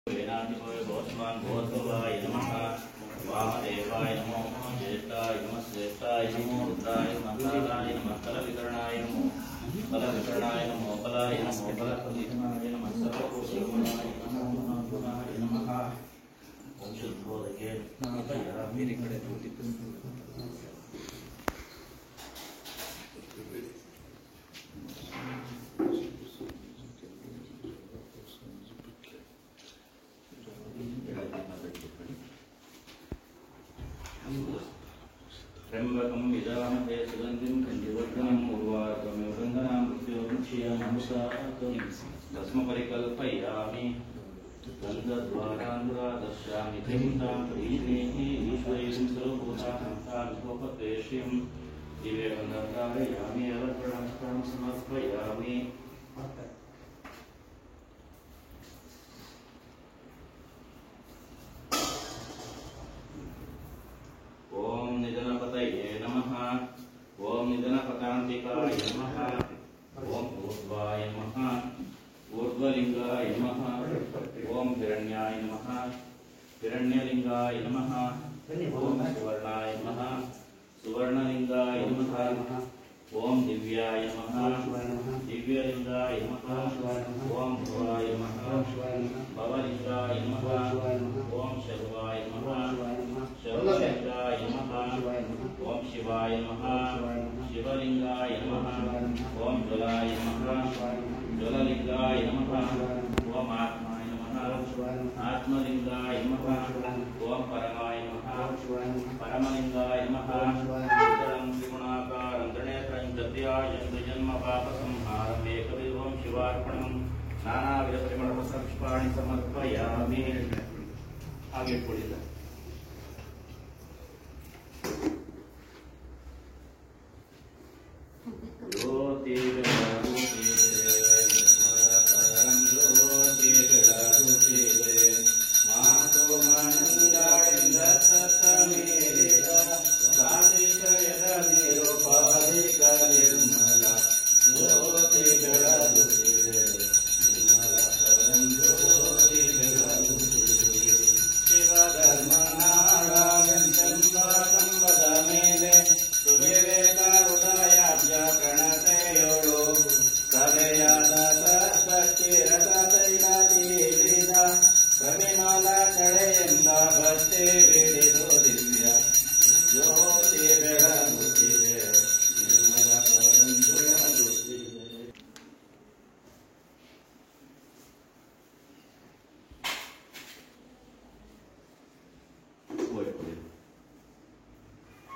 भूर्भुवाय नमः वामदेवाय नमो ज्येष्ठाय नमः श्रेष्ठाय नमो रुद्राय मंगलाय नमः कलविकरणाय नमो बलाय नमो बलप्रतिघ्नाय नमः सर्वभूषणाय नमः ओम शुद्धोदके मेरे कड़े त्र्यंबकं यजामहे सुगन्धिं पुण्यवर्धनम् उर्वारुकमिव वृन्दानां मृत्योर्मुक्षीयमाहुषात् भस्मपरिकल्पयामि गन्धद्वारान्धरादर्शयामि त्रिपुटां प्रीणेः ईश्वरीं सर्वभूतानां दिव्ये गन्धकारयामि अवर्पणं समर्पयामि ओम निधनपतये नमः ओम निधनपतान्तिकाय नमः ओम ऊर्ध्वाय नमः ऊर्ध्वलिंगाय नमः ओम हिरण्याय नमः हिरण्यलिंगाय नमः ओम सुवर्णाय नमः सुवर्णलिंगाय नमः ओम दिव्याय नमः दिव्यलिंगाय नमः ओम भवाय नमः भवलिंगाय नमः ओम शर्वाय नमः शर्वलिंगाय नमः ओम शिवाय नमः शिवलिंगाय नमः ओम ज्वलाय नमः ज्वललिंगाय नमः ओम आत्माय नमः आत्मलिंगाय नमः ओम परमाय नमः परमलिंगाय नमः उत्तरं त्रिगुणाकारं त्रिनेत्रं जत्यायं जन्म पापसंहारं एकविधं शिवार्पणं नानाविधपरिमलपुष्पाणि समर्पयामि आगे पढ़िए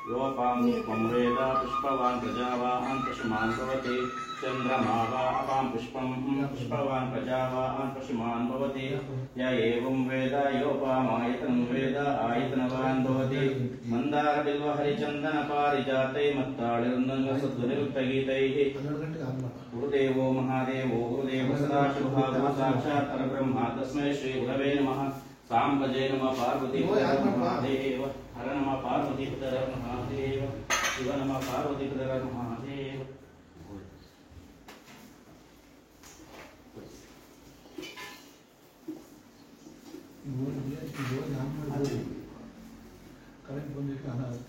योपां पुष्पं वेद पुष्पवान् प्रजावान् पशुमान् भवति चन्द्रमा वा अपां पुष्पं पुष्पवान् प्रजावान् पशुमान् भवति य एवं वेद योपामायतनं वेद आयतनवान् भवति मन्दारबिल्वहरिचन्दनपारिजातै मत्ताळिर्नङ्गसद्गुनिरुक्तगीतैः गुरुदेवो महादेवो गुरुदेव सदाशिवः साक्षात् परब्रह्म तस्मै श्री गुरवे नमः सांबजे नमः पार्वती महादेव हर नमः पार्वती महादेव शिव नमः पार्वती महादेव करेक्ट बंदे का हाल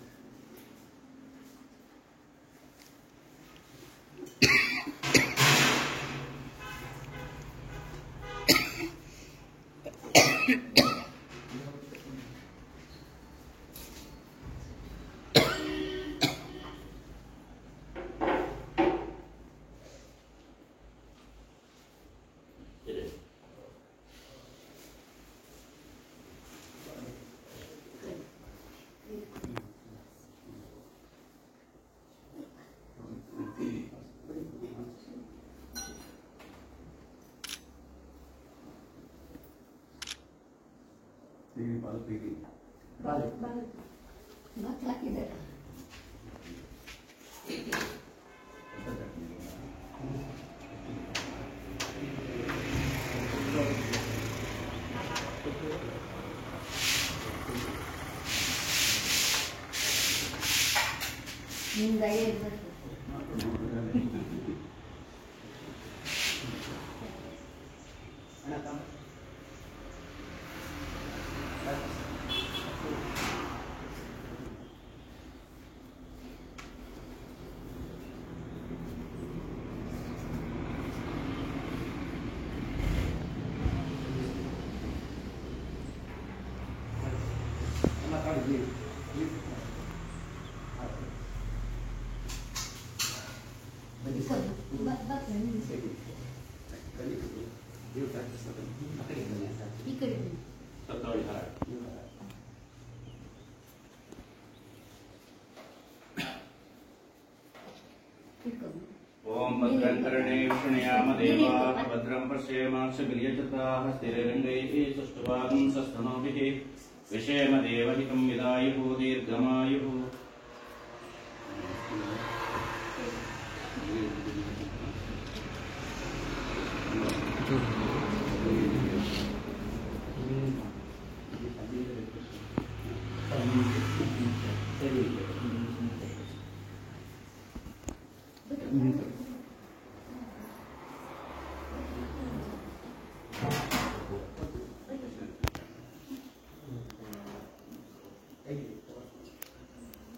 बात हाಕಿದೆ ನಿಂದ ಏನು ओम भद्रं कर्णेषु शृणुयाम देवाः भद्रं पश्येमाक्षभिर्यजत्राः स्थिररङ्गैः सुष्ठुवागं सस्तनोभिः विषेम देवहितं विदायुः दीर्घमायुः।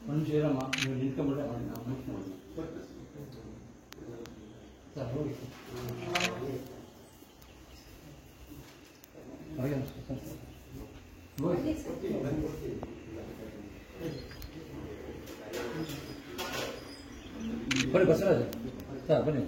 ಮನುಷ್ಯರಮ್ಮ ನೀವು ನಿಂತ್ಕೊಂಡ್ಬಿಟ್ಟೆ ಸರ್ ಹೋಗಿ ಬನ್ನಿ ಬಸವರಾಜ್ ಸರ್ ಬನ್ನಿ.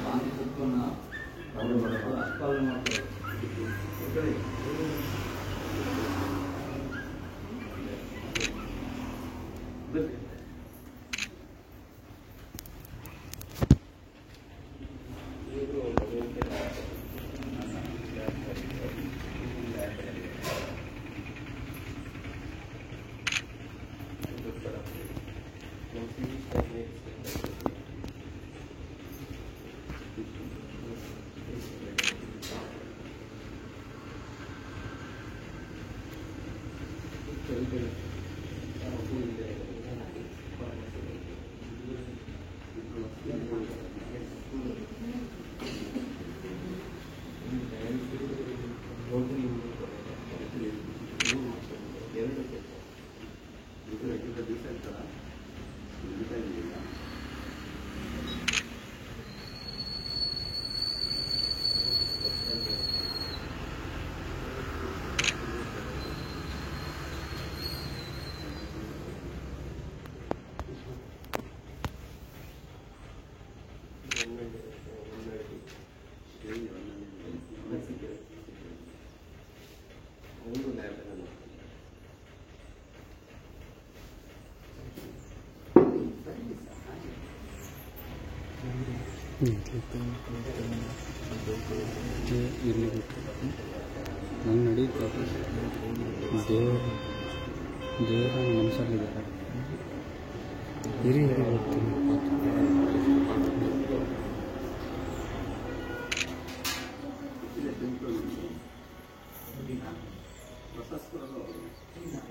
ಗಾಂಧಿ ತತ್ವವನ್ನು ಅಸ್ಪಾದನೆ ಮಾಡ್ತಾರೆ. ಇಲ್ಲಿ ನಂಗೆ ನಡೀತಾ ದೇವರ ಮನಸ್ಸಲ್ಲಿದ್ದಾರೆ ಹಿರಿ ಬರ್ತೀನಿ ಪ್ರಶಸ್ತಿ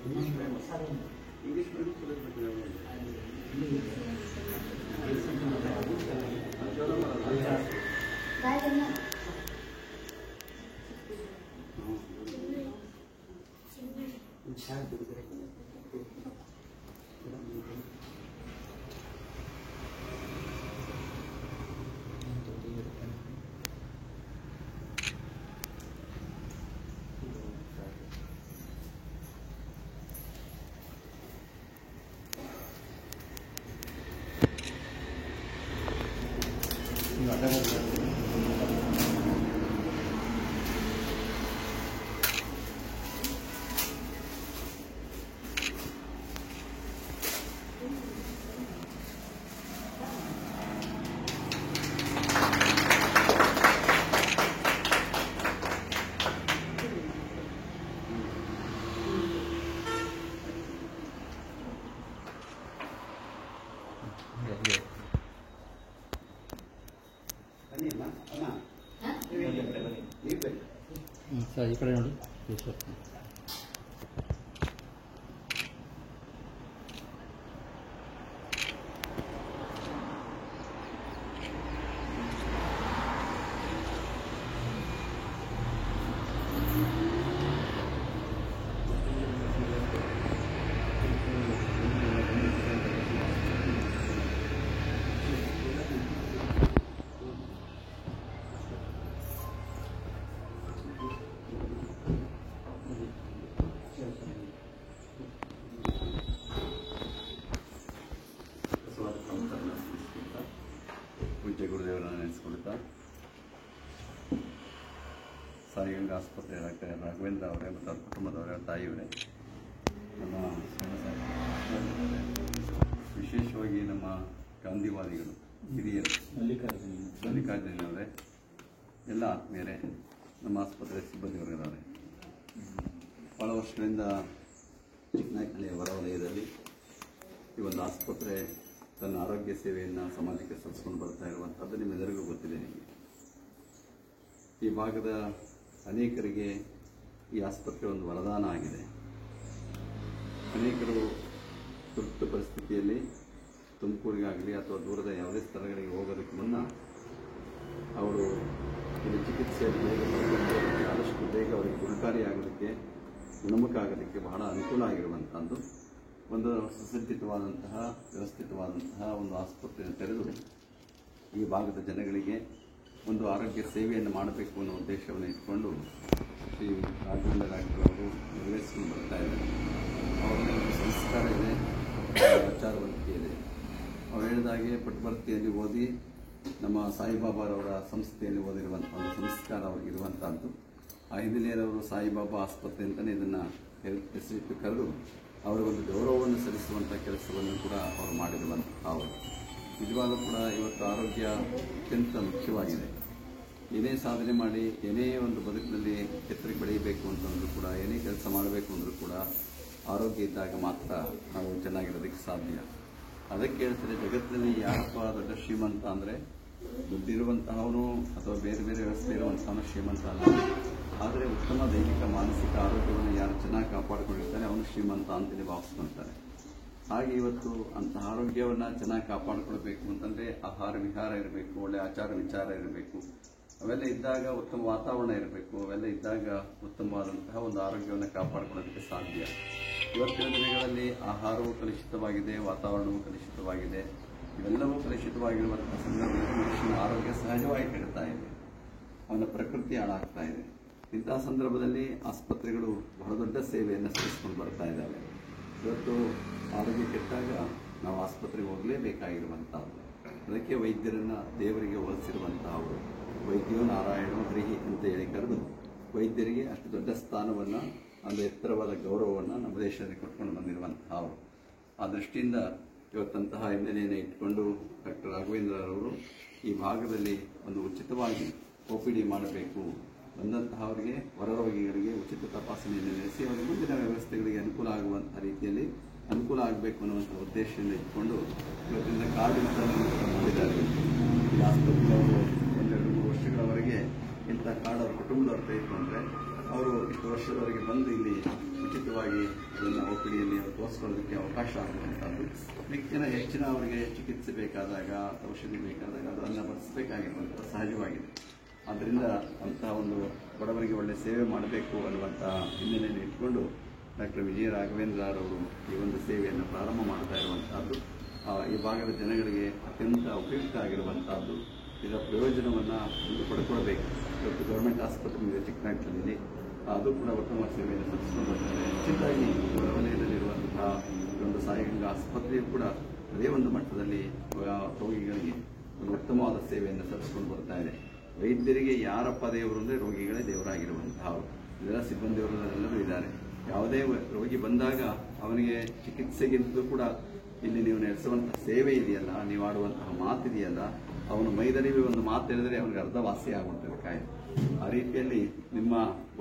ಸರ್ ಈ ಕಡೆ ನೋಡಿ ಸರ್. ಪೂಜ್ಯ ಗುರುದೇವರನ್ನು ನೆನೆಸ್ಕೊಳ್ತಾ ಸಾಯಿಗಂಗಾ ಆಸ್ಪತ್ರೆ ಡಾಕ್ಟರ್ ರಾಘವೇಂದ್ರ ಅವರೇ ಮತ್ತು ಅವ್ರ ಕುಟುಂಬದವರೇ, ತಾಯಿಯವರೇ, ನಮ್ಮ ವಿಶೇಷವಾಗಿ ನಮ್ಮ ಗಾಂಧಿವಾದಿಗಳು, ಹಿರಿಯರು, ಮಲ್ಲಿಕಾರ್ಜುನವರೇ, ಎಲ್ಲ ಆತ್ಮೀಯರೇ, ನಮ್ಮ ಆಸ್ಪತ್ರೆ ಸಿಬ್ಬಂದಿಯವರಿದ್ದಾರೆ. ಭಾಳ ವರ್ಷಗಳಿಂದ ಚಿಕ್ಕನಾಯಕನಹಳ್ಳಿಯ ಹೊರವಲಯದಲ್ಲಿ ಈ ಒಂದು ಆಸ್ಪತ್ರೆ ತನ್ನ ಆರೋಗ್ಯ ಸೇವೆಯನ್ನು ಸಮಾಜಕ್ಕೆ ಸಲ್ಲಿಸ್ಕೊಂಡು ಬರ್ತಾ ಇರುವಂಥದ್ದು ನಿಮ್ಮೆಲ್ಲರಿಗೂ ಗೊತ್ತಿದೆ. ನಿಮಗೆ ಈ ಭಾಗದ ಅನೇಕರಿಗೆ ಈ ಆಸ್ಪತ್ರೆ ಒಂದು ವರದಾನ ಆಗಿದೆ. ಅನೇಕರು ತುರ್ತು ಪರಿಸ್ಥಿತಿಯಲ್ಲಿ ತುಮಕೂರಿಗಾಗಲಿ ಅಥವಾ ದೂರದ ಯಾವುದೇ ಸ್ಥಳಗಳಿಗೆ ಹೋಗೋದಕ್ಕೆ ಮುನ್ನ ಅವರು ಇಲ್ಲಿ ಚಿಕಿತ್ಸೆ ಆದಷ್ಟು ಬೇಗ ಅವರಿಗೆ ಗುಣಕಾರಿಯಾಗೋದಕ್ಕೆ, ಗುಣಮುಖ ಆಗೋದಕ್ಕೆ ಬಹಳ ಅನುಕೂಲ ಆಗಿರುವಂಥದ್ದು ಒಂದು ಸುಸಜ್ಜಿತವಾದಂತಹ ವ್ಯವಸ್ಥಿತವಾದಂತಹ ಒಂದು ಆಸ್ಪತ್ರೆಯನ್ನು ತೆರೆದು ಈ ಭಾಗದ ಜನಗಳಿಗೆ ಒಂದು ಆರೋಗ್ಯ ಸೇವೆಯನ್ನು ಮಾಡಬೇಕು ಅನ್ನೋ ಉದ್ದೇಶವನ್ನು ಇಟ್ಕೊಂಡು ಶ್ರೀ ರಾಘವೇಂದ್ರ ಡಾಕ್ಟರ್ ಅವರು ನಿರ್ವಹಿಸಿಕೊಂಡು ಬರ್ತಾ ಇದ್ದಾರೆ. ಅವರಲ್ಲಿ ಒಂದು ಸಂಸ್ಕಾರ ಇದೆ, ಆಚಾರವಂತಿಕೆ ಇದೆ. ಅವ್ರು ಹೇಳಿದಾಗೆ ಪುಟ್ಟಭರ್ತಿಯಲ್ಲಿ ಓದಿ ನಮ್ಮ ಸಾಯಿಬಾಬಾರವರ ಸಂಸ್ಥೆಯಲ್ಲಿ ಓದಿರುವಂಥ ಒಂದು ಸಂಸ್ಕಾರ ಅವ್ರಿಗಿರುವಂಥದ್ದು. ಆ ಹಿನ್ನೆಲೆಯವರು ಸಾಯಿಬಾಬಾ ಆಸ್ಪತ್ರೆ ಅಂತಲೇ ಇದನ್ನು ಹೆಸರಿಟ್ಟು ಕರೆದು ಅವರಿಗೊಂದು ಗೌರವವನ್ನು ಸಲ್ಲಿಸುವಂಥ ಕೆಲಸವನ್ನು ಕೂಡ ಅವರು ಮಾಡಿರುವಂಥ ಅವರು ನಿಜವಾಗ್ಲೂ ಕೂಡ ಇವತ್ತು ಆರೋಗ್ಯ ಅತ್ಯಂತ ಮುಖ್ಯವಾಗಿದೆ. ಏನೇ ಸಾಧನೆ ಮಾಡಿ, ಏನೇ ಒಂದು ಬದುಕಿನಲ್ಲಿ ಎತ್ತರಕ್ಕೆ ಬೆಳೆಯಬೇಕು ಅಂತಂದ್ರೂ ಕೂಡ, ಏನೇ ಕೆಲಸ ಮಾಡಬೇಕು ಅಂದರೂ ಕೂಡ ಆರೋಗ್ಯ ಇದ್ದಾಗ ಮಾತ್ರ ನಾವು ಚೆನ್ನಾಗಿರೋದಕ್ಕೆ ಸಾಧ್ಯ. ಅದಕ್ಕೆ ಹೇಳ್ತಾರೆ, ಜಗತ್ತಿನಲ್ಲಿ ಯಾರಪ್ಪ ದೊಡ್ಡ ಶ್ರೀಮಂತ ಅಂದರೆ ದುಡ್ಡಿರುವಂತಹವನು ಅಥವಾ ಬೇರೆ ಬೇರೆ ವ್ಯವಸ್ಥೆ ಇರುವಂತಹವನು ಶ್ರೀಮಂತ ಅಲ್ಲ. ಆದರೆ ಉತ್ತಮ ದೈಹಿಕ ಮಾನಸಿಕ ಆರೋಗ್ಯವನ್ನು ಯಾರು ಚೆನ್ನಾಗಿ ಕಾಪಾಡಿಕೊಂಡಿರ್ತಾರೆ ಅವನು ಶ್ರೀಮಂತ ಅಂತೇಳಿ ಭಾವಿಸ್ಕೊಳ್ತಾರೆ. ಹಾಗೆ ಇವತ್ತು ಅಂತಹ ಆರೋಗ್ಯವನ್ನು ಚೆನ್ನಾಗಿ ಕಾಪಾಡಿಕೊಳ್ಬೇಕು ಅಂತಂದರೆ ಆಹಾರ ವಿಹಾರ ಇರಬೇಕು, ಒಳ್ಳೆ ಆಚಾರ ವಿಚಾರ ಇರಬೇಕು. ಅವೆಲ್ಲ ಇದ್ದಾಗ ಉತ್ತಮ ವಾತಾವರಣ ಇರಬೇಕು. ಅವೆಲ್ಲ ಇದ್ದಾಗ ಉತ್ತಮವಾದಂತಹ ಒಂದು ಆರೋಗ್ಯವನ್ನು ಕಾಪಾಡಿಕೊಳ್ಳೋದಕ್ಕೆ ಸಾಧ್ಯ. ಇವತ್ತಿನ ದಿನಗಳಲ್ಲಿ ಆಹಾರವೂ ಕಲುಷಿತವಾಗಿದೆ, ವಾತಾವರಣವೂ ಕಲುಷಿತವಾಗಿದೆ. ಇವೆಲ್ಲವೂ ಕಲುಷಿತವಾಗಿರುವಂತಹ ಸಂದರ್ಭದಲ್ಲಿ ಮನುಷ್ಯನ ಆರೋಗ್ಯ ಸಹಜವಾಗಿ ಕೆಡ್ತಾ ಇದೆ, ಅವನ ಪ್ರಕೃತಿ ಹಾಳಾಗ್ತಾ ಇದೆ. ಇಂತಹ ಸಂದರ್ಭದಲ್ಲಿ ಆಸ್ಪತ್ರೆಗಳು ಬಹಳ ದೊಡ್ಡ ಸೇವೆಯನ್ನು ಸಲ್ಲಿಸಿಕೊಂಡು ಬರ್ತಾ ಇದ್ದಾವೆ. ಇವತ್ತು ಆರೋಗ್ಯ ಕೆಟ್ಟಾಗ ನಾವು ಆಸ್ಪತ್ರೆಗೆ ಹೋಗಲೇಬೇಕಾಗಿರುವಂಥದ್ದು. ಅದಕ್ಕೆ ವೈದ್ಯರನ್ನು ದೇವರಿಗೆ ಹೋಲಿಸಿರುವಂತಹವರು. ವೈದ್ಯೋ ನಾರಾಯಣೋ ಹರಿಹಿ ಅಂತ ಹೇಳಿ ಕರೆದು ವೈದ್ಯರಿಗೆ ಅಷ್ಟು ದೊಡ್ಡ ಸ್ಥಾನವನ್ನು, ಒಂದು ಎತ್ತರವಾದ ಗೌರವವನ್ನು ನಮ್ಮ ದೇಶದಲ್ಲಿ ಕೊಟ್ಕೊಂಡು ಬಂದಿರುವಂತಹ ಅವರು. ಆ ದೃಷ್ಟಿಯಿಂದ ಇವತ್ತಂತಹ ಹಿನ್ನೆಲೆಯನ್ನು ಇಟ್ಕೊಂಡು ಡಾಕ್ಟರ್ ರಾಘವೇಂದ್ರರವರು ಈ ಭಾಗದಲ್ಲಿ ಒಂದು ಉಚಿತವಾಗಿ OPD ಮಾಡಬೇಕು, ಬಂದಂತಹವರಿಗೆ ಹೊರರೋಗಿಗಳಿಗೆ ಉಚಿತ ತಪಾಸಣೆಯನ್ನು ನಡೆಸಿ ಅವರಿಗೆ ಮುಂದಿನ ವ್ಯವಸ್ಥೆಗಳಿಗೆ ಅನುಕೂಲ ಆಗುವಂತಹ ರೀತಿಯಲ್ಲಿ ಅನುಕೂಲ ಆಗಬೇಕು ಅನ್ನುವಂಥ ಉದ್ದೇಶದಿಂದ ಇಟ್ಕೊಂಡು ಇವತ್ತಿನ ಕಾರ್ಡ್ ವಿತರಣೆ ಮಾಡಿದ್ದಾರೆ. ಈ ಆಸ್ಪತ್ರೆಯವರು 1-2-3 ವರ್ಷಗಳವರೆಗೆ ಇಂಥ ಕಾರ್ಡ್ ಅವ್ರ ಕುಟುಂಬದವ್ರು ತೆಗೆದುಕೊಂಡ್ರೆ ಅವರು ಇಷ್ಟು ವರ್ಷದವರೆಗೆ ಬಂದು ಇಲ್ಲಿ ಉಚಿತವಾಗಿ ಅದನ್ನು OPDಯಲ್ಲಿ ತೋರಿಸ್ಕೊಳ್ಳೋದಕ್ಕೆ ಅವಕಾಶ ಆಗುವಂಥದ್ದು. ಹೆಚ್ಚಿನ ಅವರಿಗೆ ಚಿಕಿತ್ಸೆ ಬೇಕಾದಾಗ, ಔಷಧಿ ಬೇಕಾದಾಗ ಅದನ್ನು ಬಳಸಬೇಕಾಗಿರುವಂಥ ಸಹಜವಾಗಿದೆ. ಆದ್ದರಿಂದ ಅಂತಹ ಒಂದು ಬಡವರಿಗೆ ಒಳ್ಳೆಯ ಸೇವೆ ಮಾಡಬೇಕು ಅನ್ನುವಂಥ ಹಿನ್ನೆಲೆಯಲ್ಲಿ ಇಟ್ಕೊಂಡು ಡಾಕ್ಟರ್ ವಿಜಯ ರಾಘವೇಂದ್ರ ಅವರು ಈ ಒಂದು ಸೇವೆಯನ್ನು ಪ್ರಾರಂಭ ಮಾಡ್ತಾ ಇರುವಂತಹದ್ದು ಈ ಭಾಗದ ಜನಗಳಿಗೆ ಅತ್ಯಂತ ಉಪಯುಕ್ತ ಆಗಿರುವಂತಹದ್ದು. ಇದರ ಪ್ರಯೋಜನವನ್ನು ಒಂದು ಪಡ್ಕೊಳ್ಬೇಕು. ಇವತ್ತು ಗೌರ್ಮೆಂಟ್ ಆಸ್ಪತ್ರೆ ಇದೆ ಚಿಕ್ಕನಾಗ್ನಲ್ಲಿ, ಅದು ಕೂಡ ಉತ್ತಮ ಸೇವೆಯನ್ನು ಸಲ್ಲಿಸಿಕೊಂಡು ಬರ್ತಾರೆ. ಹೆಚ್ಚಾಗಿ ವಲಯದಲ್ಲಿರುವಂತಹ ಒಂದು ಸಾಯಿಗಂಗಾ ಆಸ್ಪತ್ರೆಯು ಕೂಡ ಅದೇ ಒಂದು ಮಟ್ಟದಲ್ಲಿ ರೋಗಿಗಳಿಗೆ ಒಂದು ಉತ್ತಮವಾದ ಸೇವೆಯನ್ನು ಸಲ್ಲಿಸಿಕೊಂಡು ಬರ್ತಾ ಇದೆ. ವೈದ್ಯರಿಗೆ ಯಾರಪ್ಪ ದೇವರು ಅಂದರೆ ರೋಗಿಗಳೇ ದೇವರಾಗಿರುವಂತಹ ಇದರ ಸಿಬ್ಬಂದಿಯವರೆಲ್ಲರೂ ಇದ್ದಾರೆ. ಯಾವುದೇ ರೋಗಿ ಬಂದಾಗ ಅವನಿಗೆ ಚಿಕಿತ್ಸೆಗಿಂತಲೂ ಕೂಡ ಇಲ್ಲಿ ನೀವು ನಡೆಸುವಂತಹ ಸೇವೆ ಇದೆಯಲ್ಲ, ನೀವು ಆಡುವಂತಹ ಮಾತಿದೆಯಲ್ಲ, ಅವನು ಮೈದರಿವಿ ಒಂದು ಮಾತು ಹೇಳಿದರೆ ಅವನಿಗೆ ಅರ್ಧ ವಾಸಿ ಆಗುವಂಥದ್ದು ಕಾಯಿಲೆ. ಆ ರೀತಿಯಲ್ಲಿ ನಿಮ್ಮ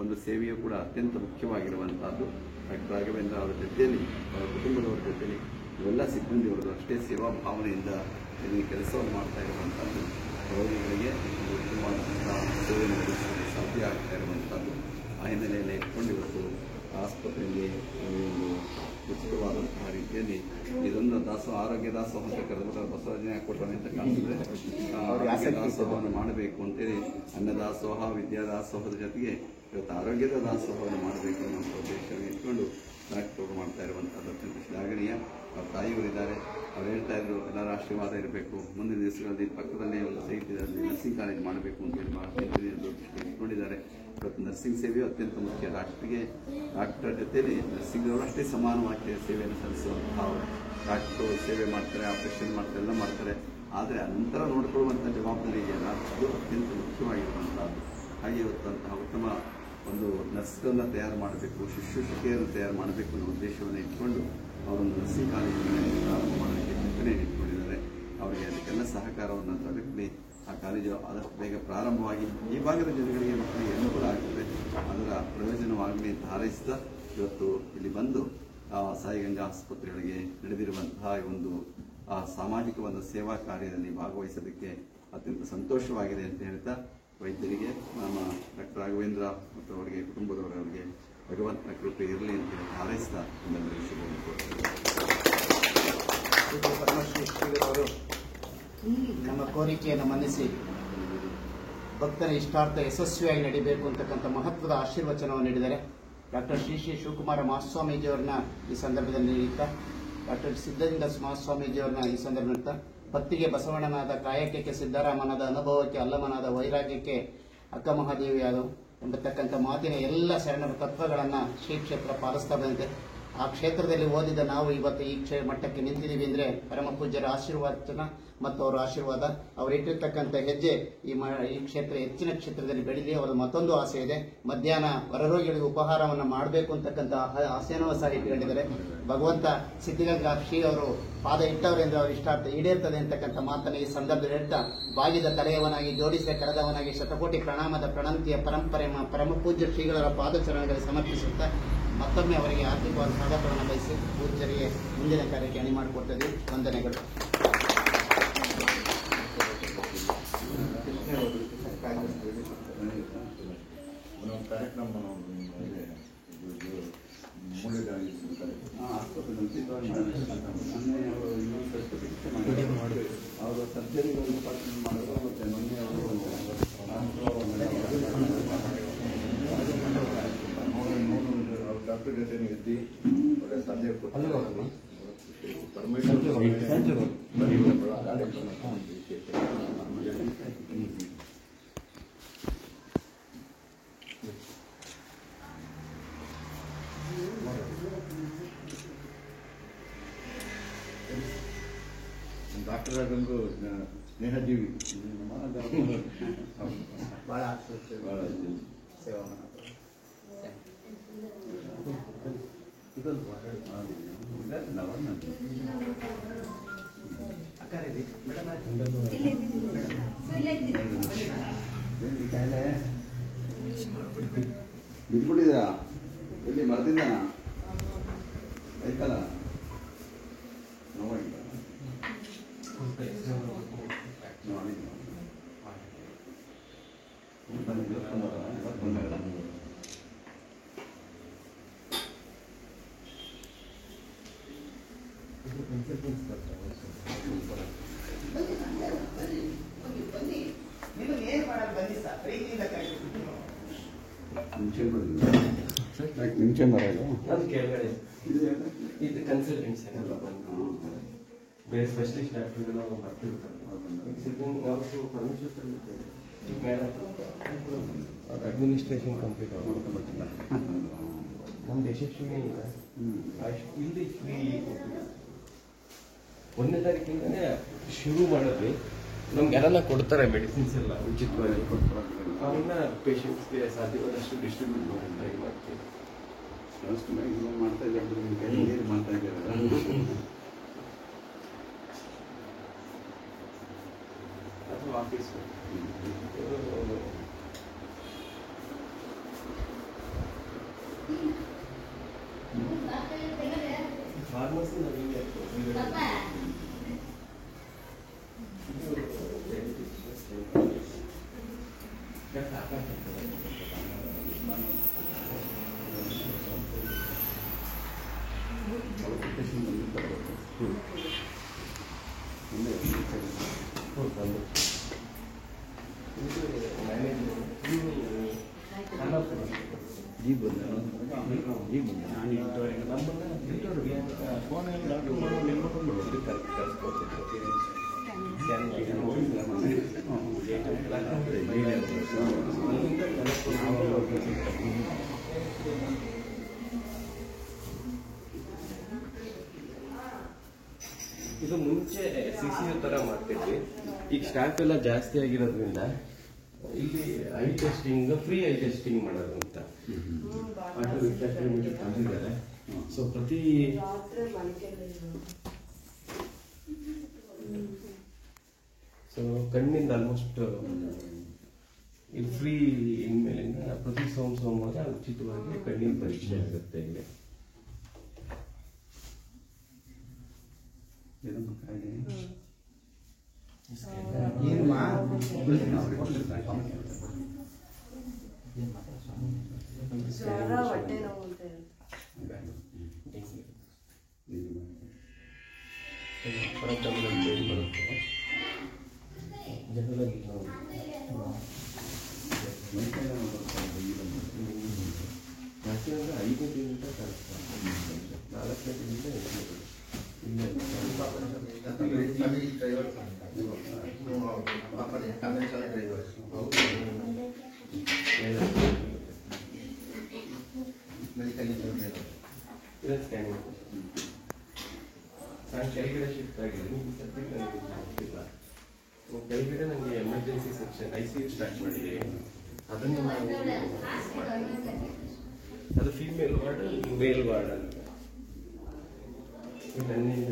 ಒಂದು ಸೇವೆಯು ಕೂಡ ಅತ್ಯಂತ ಮುಖ್ಯವಾಗಿರುವಂತಹದ್ದು. ಡಾಕ್ಟರ್ ರಾಘವೇಂದ್ರ ಅವರ ಜೊತೆಯಲ್ಲಿ, ಅವರ ಕುಟುಂಬದವರ ಜೊತೆಯಲ್ಲಿ ಇವೆಲ್ಲ ಸಿಬ್ಬಂದಿಯವರು ಅಷ್ಟೇ ಸೇವಾ ಭಾವನೆಯಿಂದ ಇಲ್ಲಿ ಕೆಲಸವನ್ನು ಮಾಡ್ತಾ ಇರುವಂಥದ್ದು. ರೋಗಿಗಳಿಗೆ ಒಂದು ಉತ್ತಮವಾದಂತಹ ಸೇವೆ ನಡೆಸಲು ಸಾಧ್ಯ ಆಗ್ತಾ ಇರುವಂಥದ್ದು. ಆ ಹಿನ್ನೆಲೆಯಲ್ಲಿ ಇಟ್ಕೊಂಡು ಇವತ್ತು ಆಸ್ಪತ್ರೆಯಲ್ಲಿ ಒಂದು ಉಚಿತವಾದಂತಹ ರೀತಿಯಲ್ಲಿ ಇದೊಂದು ಆರೋಗ್ಯ ದಾಸೋಹ ಅಂತ ಕರೆದು ಬಸವರಾಜನೇ ಕೊಟ್ಟವನೆ ಅಂತ ಕಾಣ್ತಿದ್ರೆ ಆರೋಗ್ಯ ದಾಸೋಹವನ್ನು ಮಾಡಬೇಕು ಅಂತೇಳಿ ಅನ್ನದಾಸೋಹ, ವಿದ್ಯಾದಾಸೋಹದ ಜೊತೆಗೆ ಇವತ್ತು ಆರೋಗ್ಯದ ದಾಸೋಹವನ್ನು ಮಾಡಬೇಕು ಅನ್ನೋ ಉದ್ದೇಶವನ್ನು ಇಟ್ಕೊಂಡು ಡಾಕ್ಟರ್ ಮಾಡ್ತಾ ಇರುವಂಥದ್ದು ಅತ್ಯಂತ ಶ್ಲಾಘನೀಯ. ಅವ್ರ ತಾಯಿಯವರಿದ್ದಾರೆ, ಅವ್ರು ಹೇಳ್ತಾ ಇದ್ರು ಎಲ್ಲರ ಆಶೀರ್ವಾದ ಇರಬೇಕು, ಮುಂದಿನ ದಿವಸಗಳಲ್ಲಿ ಪಕ್ಕದಲ್ಲೇ ಒಂದು ಸೈಟ್ ಇದೆ, ನರ್ಸಿಂಗ್ ಕಾಲೇಜ್ ಮಾಡಬೇಕು ಅಂತೇಳಿ ಇಟ್ಕೊಂಡಿದ್ದಾರೆ. ಇವತ್ತು ನರ್ಸಿಂಗ್ ಸೇವೆಯು ಅತ್ಯಂತ ಮುಖ್ಯ. ಡಾಕ್ಟರ್ ಜೊತೆಯಲ್ಲಿ ನರ್ಸಿಂಗ್ನವರು ಅಷ್ಟೇ ಸಮಾನವಾಗಿ ಸೇವೆಯನ್ನು ಸಲ್ಲಿಸುವಂತಹ ಡಾಕ್ಟರು ಸೇವೆ ಮಾಡ್ತಾರೆ, ಆಪರೇಷನ್ ಮಾಡ್ತಾರೆ, ಎಲ್ಲ ಮಾಡ್ತಾರೆ. ಆದರೆ ನಂತರ ನೋಡಿಕೊಳ್ಳುವಂಥ ಜವಾಬ್ದಾರಿ ಇದೆಯಲ್ಲ, ಅದು ಅತ್ಯಂತ ಮುಖ್ಯವಾಗಿರುವಂಥದ್ದು. ಹಾಗೆ ಇವತ್ತಂತಹ ಉತ್ತಮ ಒಂದು ನರ್ಸ್ಗಳನ್ನು ತಯಾರು ಮಾಡಬೇಕು, ಶುಶ್ರೂಷಕಿಯರನ್ನು ತಯಾರು ಮಾಡಬೇಕು ಅನ್ನೋ ಉದ್ದೇಶವನ್ನು ಇಟ್ಕೊಂಡು ಅವರೊಂದು ನರ್ಸಿಂಗ್ ಕಾಲೇಜನ್ನು ಪ್ರಾರಂಭ ಮಾಡೋದಕ್ಕೆ ಚಿಂತನೆ ಇಟ್ಕೊಂಡಿದ್ದಾರೆ. ಅವರಿಗೆ ಅದಕ್ಕೆಲ್ಲ ಸಹಕಾರವನ್ನು ತಲುಪಲಿ. ಆ ಕಾಲೇಜು ಆದಷ್ಟು ಬೇಗ ಪ್ರಾರಂಭವಾಗಿ ಈ ಭಾಗದ ಜನಗಳಿಗೆ ಮಕ್ಕಳಿಗೆ ಅನುಕೂಲ ಆಗ್ತದೆ, ಅದರ ಪ್ರಯೋಜನವಾಗಲಿ ಅಂತ ಹಾರೈಸಿದ ಇವತ್ತು ಇಲ್ಲಿ ಬಂದು ಸಾಯಿಗಂಗಾ ಆಸ್ಪತ್ರೆಗಳಿಗೆ ನಡೆದಿರುವಂತಹ ಒಂದು ಸಾಮಾಜಿಕ ಒಂದು ಸೇವಾ ಕಾರ್ಯದಲ್ಲಿ ಭಾಗವಹಿಸೋದಕ್ಕೆ ಅತ್ಯಂತ ಸಂತೋಷವಾಗಿದೆ ಅಂತ ಹೇಳ್ತಾ ವೈದ್ಯರಿಗೆ ನಮ್ಮ ಡಾಕ್ಟರ್ ರಾಘವೇಂದ್ರ ಮತ್ತು ಅವರಿಗೆ ಕುಟುಂಬದವರವರಿಗೆ ಭಗವಂತನ ಕೃಪೆ ಇರಲಿ ಅಂತ ಹೇಳಿ ಹಾರೈಸಿದ ಎಲ್ಲರಿಗೂ ಶುಭವನ್ನು ಕೋರ್ತಾರೆ. ಪರಮಶ್ರೀ ಶ್ರೀಗಳು ನಮ್ಮ ಕೋರಿಕೆಯನ್ನು ಮನ್ನಿಸಿ ಭಕ್ತರ ಇಷ್ಟಾರ್ಥ ಯಶಸ್ವಿಯಾಗಿ ನಡೀಬೇಕು ಅಂತಕ್ಕಂಥ ಮಹತ್ವದ ಆಶೀರ್ವಚನವನ್ನು ನೀಡಿದ್ದಾರೆ. ಡಾಕ್ಟರ್ ಶ್ರೀ ಶಿವಕುಮಾರ ಮಹಾಸ್ವಾಮೀಜಿಯವರನ್ನ ಈ ಸಂದರ್ಭದಲ್ಲಿ ನೀಡುತ್ತಾ, ಡಾಕ್ಟರ್ ಸಿದ್ಧಲಿಂಗ ಮಹಾಸ್ವಾಮೀಜಿಯವರನ್ನ ಈ ಸಂದರ್ಭದಲ್ಲಿ ಭಕ್ತಿಗೆ ಬಸವಣ್ಣನಾದ, ಕಾಯಕಕ್ಕೆ ಸಿದ್ದರಾಮನಾದ, ಅನುಭವಕ್ಕೆ ಅಲ್ಲಮನಾದ, ವೈರಾಗ್ಯಕ್ಕೆ ಅಕ್ಕ ಮಹಾದೇವಿಯಾದವು ಎಂಬತಕ್ಕಂಥ ಮಾತಿನ ಎಲ್ಲ ಶರಣರ ತತ್ವಗಳನ್ನು ಶ್ರೀ ಕ್ಷೇತ್ರ ಪಾಲಿಸ್ತಾ ಬಂದಿದೆ. ಆ ಕ್ಷೇತ್ರದಲ್ಲಿ ಓದಿದ ನಾವು ಇವತ್ತು ಈ ಮಟ್ಟಕ್ಕೆ ನಿಂತಿದ್ದೀವಿ ಅಂದರೆ ಪರಮ ಪೂಜ್ಯರ ಆಶೀರ್ವಾದನ ಮತ್ತು ಅವರ ಆಶೀರ್ವಾದ, ಅವರು ಇಟ್ಟಿರ್ತಕ್ಕಂಥ ಹೆಜ್ಜೆ ಈ ಕ್ಷೇತ್ರ ಹೆಚ್ಚಿನ ಕ್ಷೇತ್ರದಲ್ಲಿ ಬೆಳೀಲಿ. ಅವರ ಮತ್ತೊಂದು ಆಸೆ ಇದೆ, ಮಧ್ಯಾಹ್ನ ಹೊರರೋಗಿಗಳಿಗೆ ಉಪಹಾರವನ್ನು ಮಾಡಬೇಕು ಅಂತಕ್ಕಂಥ ಆಸೆನೂ ಸಹ ಇಟ್ಕೊಂಡಿದ್ದಾರೆ. ಭಗವಂತ ಸಿದ್ಧಗಂಗಾ ಶ್ರೀ ಅವರು ಪಾದ ಇಟ್ಟವರೆಂದ್ರೆ ಅವ್ರ ಇಷ್ಟಾರ್ಥ ಈಡೇರ್ತದೆ ಅಂತಕ್ಕಂಥ ಮಾತನ್ನು ಈ ಸಂದರ್ಭದಲ್ಲಿ ಹೇಳ್ತಾ, ಬಾಗಿದ ತಲೆಯವನಾಗಿ ಜೋಡಿಸಿದ ಕರೆದವನಾಗಿ ಶತಕೋಟಿ ಪ್ರಣಾಮದ ಪ್ರಣಂತಿಯ ಪರಂಪರೆ ಪರಮ ಪೂಜ್ಯ ಶ್ರೀಗಳ ಪಾದಚರಣಗಳಿಗೆ ಸಮರ್ಪಿಸುತ್ತಾ ಮತ್ತೊಮ್ಮೆ ಅವರಿಗೆ ಆರ್ಥಿಕವಾದ ಸ್ವಾಗತವನ್ನು ಬಯಸಿ ಪೂಜ್ಯರಿಗೆ ಮುಂದಿನ ಕಾರ್ಯಕ್ಕೆ ಅಣಿ ಮಾಡಿಕೊಡ್ತಿದ್ದೀವಿ. ವಂದನೆಗಳು. ಅವರು ಸರ್ಜರಿ ಮಾಡಿದ್ರು ಮತ್ತೆ ಮೊನ್ನೆ ಅವರು ಡಾಕ್ಟರ್ ಜೊತೆ ಇದ್ದು ಒಳ್ಳೆ ಸಲಹೆ ಕೊಟ್ಟು ಡಾಕ್ಟರ್ ಅದೊಂದು ಸ್ನೇಹಜೀವಿ, ಭಾಳ ಸೇವಾ ಬಿಟ್ಬಿಟ್ಟಿದ್ದೀರಾ? ಎಲ್ಲಿ ಮರದಿಂದ ಆಯ್ತಲ್ಲ ನೋವಾಗಿಲ್ಲ ನಿಮಿಷ ಮರ ಇದು ಅದು ಕೆಳಗಡೆ ಇದು ಕನ್ಸಲ್ಟೆನ್ಸಿ ಎಲ್ಲ ಬಂದು ಬೇರೆ ಸ್ಪೆಷಲಿಸ್ಟ್ ಡಾಕ್ಟರ್ಗಳು ಬರ್ತಿರ್ತಾರೆ. ನಾವು ಪರಮೇಶ್ವರ್ ಅಡ್ಮಿನಿಸ್ಟ್ರೇಷನ್ ಕಂಪ್ಲೀಟ್ ಮಾಡ್ಕೊಂಡ್ಬಿಟ್ಟಿಲ್ಲ. ನಮ್ದು ಯಶಸ್ವಿನಿ ಇಲ್ಲಿ ಫ್ರೀ 1ನೇ ತಾರೀಕಿಂದನೇ ಶುರು ಮಾಡಿದ್ವಿ. ನಮ್ಗೆಲ್ಲ ಕೊಡ್ತಾರೆ ಮೆಡಿಸಿನ್ಸ್ ಎಲ್ಲ ಉಚಿತವಾಗಿ ಅವನ್ನ ಪೇಷಂಟ್ಸ್ಗೆ ಸಾಧ್ಯವಾದಷ್ಟು ಡಿಸ್ಟ್ರಿಬ್ಯೂಟ್ ಮಾಡಿ ಟ್ರೈ ಮಾಡ್ತೀವಿ. ಮಾಡ್ತಾ ಇದ್ದಾರೆ ಮಾಡ್ತಾ ಇದ್ದಾರೆ. ಅದು ಆಫೀಸು ಫಾರ್ಮಸಿ ನಮಗೆ ಇದು ಮುಂಚೆ CCU ತರ ಮಾಡ್ತಿದ್ವಿ. ಈಗ ಸ್ಟಾಫ್ ಎಲ್ಲ ಜಾಸ್ತಿ ಆಗಿರೋದ್ರಿಂದ ಇಲ್ಲಿ I testing free I testing ಮಾಡೋದು ಅಂತ ತಂದಿದ್ದಾರೆ. ಸೊ ಪ್ರತಿ ಸೊ ಕಣ್ಣಿಂದ ಆಲ್ಮೋಸ್ಟ್ ಇಲ್ಲಿ ಫ್ರೀ ಇನ್ಮೇಲಿಂದ ಪ್ರತಿ ಸೋಮವಾರ ಉಚಿತವಾಗಿ ಕಣ್ಣಿನ ಪರೀಕ್ಷೆ ಆಗುತ್ತೆ ಇಲ್ಲಿ. ಜ್ವರ ಹೊಟ್ಟೆ ನೋವು ಅಂತ ಬರುತ್ತೆ ಜನರಲ್ಲಿ ನಾವು ಜಾಸ್ತಿ ಅಂದರೆ 5 ಗಂಟೆಗಿಂತ ಕಳಿಸ್ತಾರೆ. 4 ಗಂಟೆಗಿಂತ ಇಲ್ಲೇ ಸ್ಕ್ಯಾನಿಂಗ್ ನಾನು ಕೆಳಗಡೆ ಶಿಫ್ಟ್ ಆಗಿದ್ದೀನಿ. ಈ ಸದ್ಯಕ್ಕೆ ನನಗೆ ಗೊತ್ತಿಲ್ಲ. ಕೆಳಗಡೆ ನನಗೆ ಎಮರ್ಜೆನ್ಸಿ ಸೆಕ್ಷನ್ ICU ಸ್ಟಾರ್ಟ್ ಮಾಡಿದ್ದೀವಿ. ಅದನ್ನು ಅದು ಫೀಮೇಲ್ ವಾರ್ಡ್, ಮೇಲ್ ವಾರ್ಡ್ ಅಂತ. ನನ್ನಿಂದ